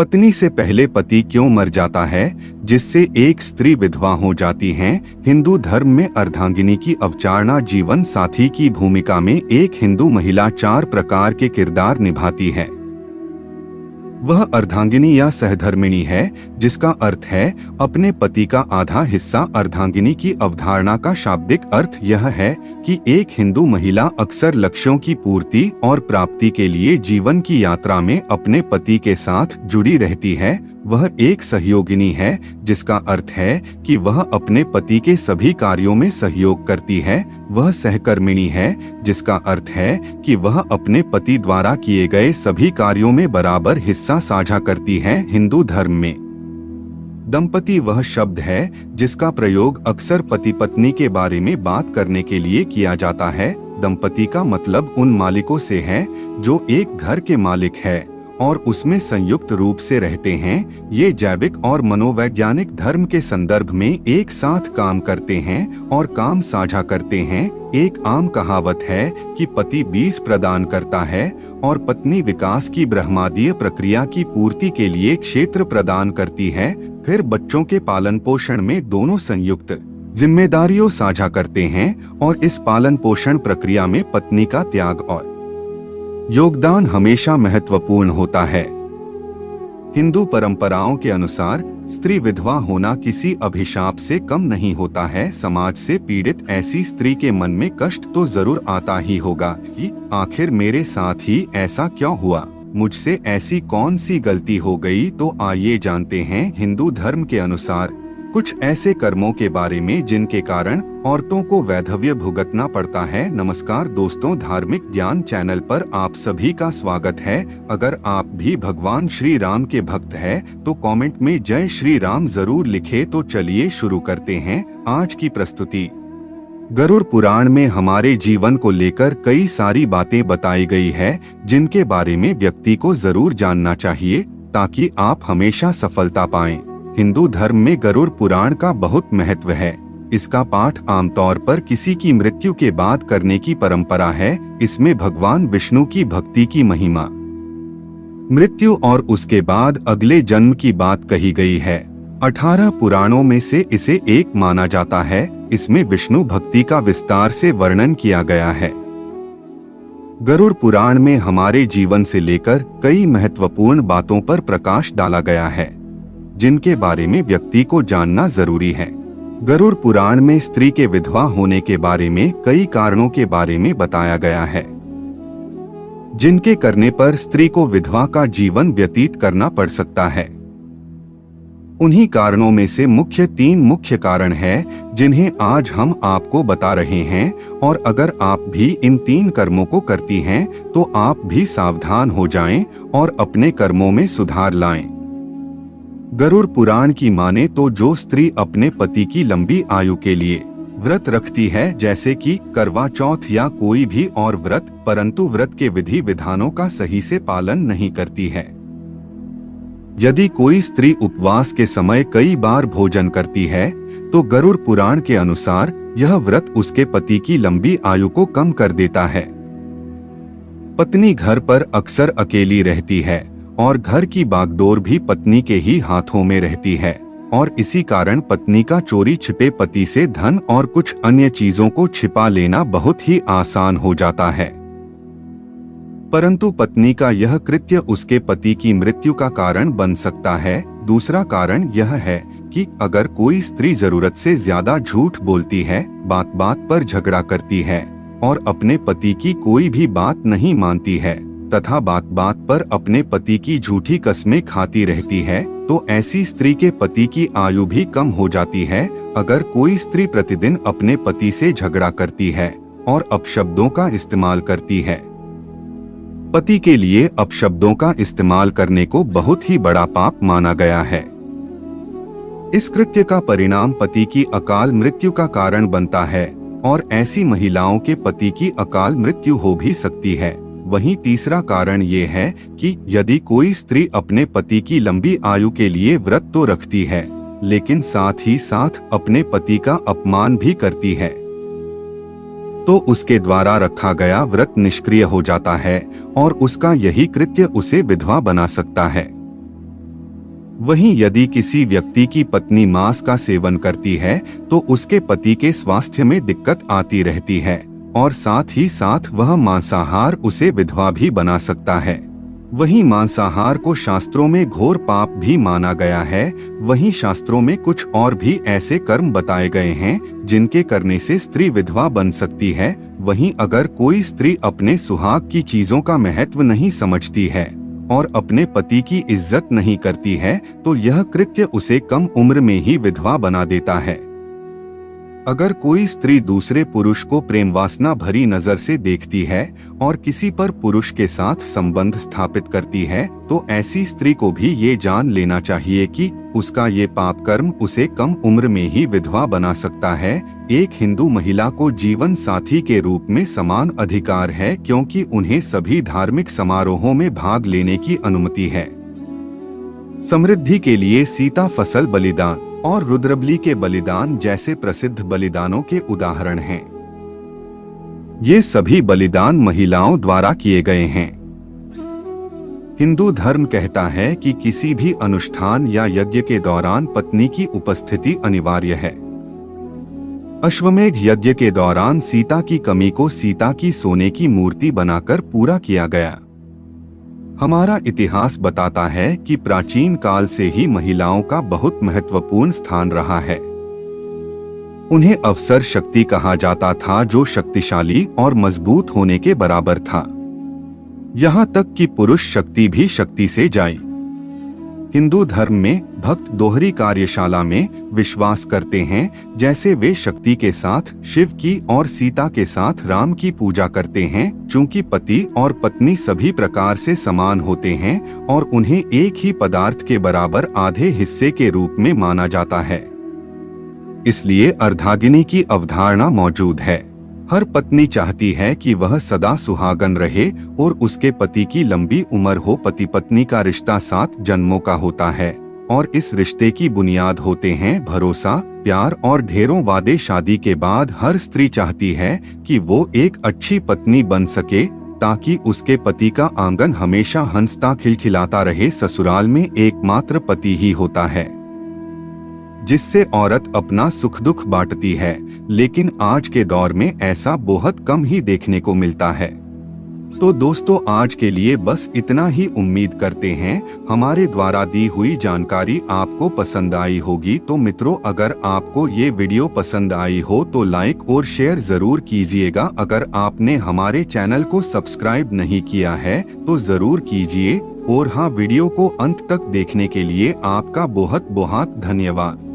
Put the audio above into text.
पत्नी से पहले पति क्यों मर जाता है, जिससे एक स्त्री विधवा हो जाती है। हिंदू धर्म में अर्धांगिनी की अवचारणा जीवन साथी की भूमिका में एक हिंदू महिला 4 प्रकार के किरदार निभाती है। वह अर्धांगिनी या सहधर्मिणी है, जिसका अर्थ है अपने पति का आधा हिस्सा। अर्धांगिनी की अवधारणा का शाब्दिक अर्थ यह है कि एक हिंदू महिला अक्सर लक्ष्यों की पूर्ति और प्राप्ति के लिए जीवन की यात्रा में अपने पति के साथ जुड़ी रहती है। वह एक सहयोगिनी है, जिसका अर्थ है कि वह अपने पति के सभी कार्यों में सहयोग करती है। वह सहकर्मिणी है, जिसका अर्थ है कि वह अपने पति द्वारा किए गए सभी कार्यों में बराबर हिस्सा साझा करती है। हिंदू धर्म में दंपति वह शब्द है जिसका प्रयोग अक्सर पति पत्नी के बारे में बात करने के लिए किया जाता है। दंपति का मतलब उन मालिकों से है जो एक घर के मालिक है और उसमें संयुक्त रूप से रहते हैं। ये जैविक और मनोवैज्ञानिक धर्म के संदर्भ में एक साथ काम करते हैं और काम साझा करते हैं। एक आम कहावत है कि पति बीज प्रदान करता है और पत्नी विकास की ब्रह्मांडीय प्रक्रिया की पूर्ति के लिए क्षेत्र प्रदान करती है। फिर बच्चों के पालन पोषण में दोनों संयुक्त जिम्मेदारियों साझा करते हैं और इस पालन पोषण प्रक्रिया में पत्नी का त्याग और योगदान हमेशा महत्वपूर्ण होता है। हिंदू परंपराओं के अनुसार स्त्री विधवा होना किसी अभिशाप से कम नहीं होता है। समाज से पीड़ित ऐसी स्त्री के मन में कष्ट तो जरूर आता ही होगा कि आखिर मेरे साथ ही ऐसा क्यों हुआ, मुझसे ऐसी कौन सी गलती हो गई। तो आइए जानते हैं हिंदू धर्म के अनुसार कुछ ऐसे कर्मों के बारे में जिनके कारण औरतों को वैधव्य भुगतना पड़ता है। नमस्कार दोस्तों, धार्मिक ज्ञान चैनल पर आप सभी का स्वागत है। अगर आप भी भगवान श्री राम के भक्त हैं, तो कमेंट में जय श्री राम जरूर लिखे। तो चलिए शुरू करते हैं आज की प्रस्तुति। गरुड़ पुराण में हमारे जीवन को लेकर कई सारी बातें बताई गई है, जिनके बारे में व्यक्ति को जरूर जानना चाहिए ताकि आप हमेशा सफलता पाएं। हिंदू धर्म में गरुड़ पुराण का बहुत महत्व है। इसका पाठ आमतौर पर किसी की मृत्यु के बाद करने की परंपरा है। इसमें भगवान विष्णु की भक्ति की महिमा, मृत्यु और उसके बाद अगले जन्म की बात कही गई है। 18 पुराणों में से इसे एक माना जाता है। इसमें विष्णु भक्ति का विस्तार से वर्णन किया गया है। गरुड़ पुराण में हमारे जीवन से लेकर कई महत्वपूर्ण बातों पर प्रकाश डाला गया है, जिनके बारे में व्यक्ति को जानना जरूरी है। गरुड़ पुराण में स्त्री के विधवा होने के बारे में कई कारणों के बारे में बताया गया है, जिनके करने पर स्त्री को विधवा का जीवन व्यतीत करना पड़ सकता है। उन्हीं कारणों में से मुख्य 3 मुख्य कारण हैं, जिन्हें आज हम आपको बता रहे हैं। और अगर आप भी इन 3 कर्मों को करती हैं, तो आप भी सावधान हो जाएं और अपने कर्मों में सुधार लाएं। गरुड़ पुराण की माने तो जो स्त्री अपने पति की लंबी आयु के लिए व्रत रखती है, जैसे कि करवा चौथ या कोई भी और व्रत, परंतु व्रत के विधि विधानों का सही से पालन नहीं करती है। यदि कोई स्त्री उपवास के समय कई बार भोजन करती है, तो गरुड़ पुराण के अनुसार यह व्रत उसके पति की लंबी आयु को कम कर देता है। पत्नी घर पर अक्सर अकेली रहती है और घर की बागडोर भी पत्नी के ही हाथों में रहती है, और इसी कारण पत्नी का चोरी छिपे पति से धन और कुछ अन्य चीजों को छिपा लेना बहुत ही आसान हो जाता है। परंतु पत्नी का यह कृत्य उसके पति की मृत्यु का कारण बन सकता है। दूसरा कारण यह है कि अगर कोई स्त्री जरूरत से ज्यादा झूठ बोलती है, बात बात पर झगड़ा करती है और अपने पति की कोई भी बात नहीं मानती है तथा बात बात पर अपने पति की झूठी कस्में खाती रहती है, तो ऐसी स्त्री के पति की आयु भी कम हो जाती है। अगर कोई स्त्री प्रतिदिन अपने पति से झगड़ा करती है और अपशब्दों का इस्तेमाल करती है, पति के लिए अपशब्दों का इस्तेमाल करने को बहुत ही बड़ा पाप माना गया है। इस कृत्य का परिणाम पति की अकाल मृत्यु का कारण बनता है और ऐसी महिलाओं के पति की अकाल मृत्यु हो भी सकती है। वहीं तीसरा कारण ये है कि यदि कोई स्त्री अपने पति की लंबी आयु के लिए व्रत तो रखती है, लेकिन साथ ही साथ अपने पति का अपमान भी करती है, तो उसके द्वारा रखा गया व्रत निष्क्रिय हो जाता है और उसका यही कृत्य उसे विधवा बना सकता है। वहीं यदि किसी व्यक्ति की पत्नी मांस का सेवन करती है तो उसके पति के स्वास्थ्य में दिक्कत आती रहती है और साथ ही साथ वह मांसाहार उसे विधवा भी बना सकता है। वहीं मांसाहार को शास्त्रों में घोर पाप भी माना गया है। वहीं शास्त्रों में कुछ और भी ऐसे कर्म बताए गए हैं जिनके करने से स्त्री विधवा बन सकती है। वहीं अगर कोई स्त्री अपने सुहाग की चीजों का महत्व नहीं समझती है और अपने पति की इज्जत नहीं करती है तो यह कृत्य उसे कम उम्र में ही विधवा बना देता है। अगर कोई स्त्री दूसरे पुरुष को प्रेम वासना भरी नजर से देखती है और किसी पर पुरुष के साथ संबंध स्थापित करती है तो ऐसी स्त्री को भी ये जान लेना चाहिए कि उसका ये पाप कर्म उसे कम उम्र में ही विधवा बना सकता है। एक हिंदू महिला को जीवन साथी के रूप में समान अधिकार है क्योंकि उन्हें सभी धार्मिक समारोहों में भाग लेने की अनुमति है। समृद्धि के लिए सीता फसल बलिदान और रुद्रबलि के बलिदान जैसे प्रसिद्ध बलिदानों के उदाहरण हैं। ये सभी बलिदान महिलाओं द्वारा किए गए हैं। हिंदू धर्म कहता है कि किसी भी अनुष्ठान या यज्ञ के दौरान पत्नी की उपस्थिति अनिवार्य है। अश्वमेध यज्ञ के दौरान सीता की कमी को सीता की सोने की मूर्ति बनाकर पूरा किया गया। हमारा इतिहास बताता है कि प्राचीन काल से ही महिलाओं का बहुत महत्वपूर्ण स्थान रहा है। उन्हें अवसर शक्ति कहा जाता था जो शक्तिशाली और मजबूत होने के बराबर था। यहाँ तक कि पुरुष शक्ति भी शक्ति से जाई। हिंदू धर्म में भक्त दोहरी कार्यशाला में विश्वास करते हैं। जैसे वे शक्ति के साथ शिव की और सीता के साथ राम की पूजा करते हैं। चूंकि पति और पत्नी सभी प्रकार से समान होते हैं और उन्हें एक ही पदार्थ के बराबर आधे हिस्से के रूप में माना जाता है, इसलिए अर्धांगिनी की अवधारणा मौजूद है। हर पत्नी चाहती है कि वह सदा सुहागन रहे और उसके पति की लंबी उम्र हो। पति पत्नी का रिश्ता 7 जन्मों का होता है और इस रिश्ते की बुनियाद होते हैं भरोसा, प्यार और ढेरों वादे। शादी के बाद हर स्त्री चाहती है कि वो एक अच्छी पत्नी बन सके ताकि उसके पति का आंगन हमेशा हंसता खिलखिलाता रहे। ससुराल में एकमात्र पति ही होता है जिससे औरत अपना सुख दुख बांटती है, लेकिन आज के दौर में ऐसा बहुत कम ही देखने को मिलता है। तो दोस्तों, आज के लिए बस इतना ही। उम्मीद करते हैं हमारे द्वारा दी हुई जानकारी आपको पसंद आई होगी। तो मित्रों, अगर आपको ये वीडियो पसंद आई हो तो लाइक और शेयर जरूर कीजिएगा। अगर आपने हमारे चैनल को सब्सक्राइब नहीं किया है तो जरूर कीजिए। और हाँ, वीडियो को अंत तक देखने के लिए आपका बहुत बहुत धन्यवाद।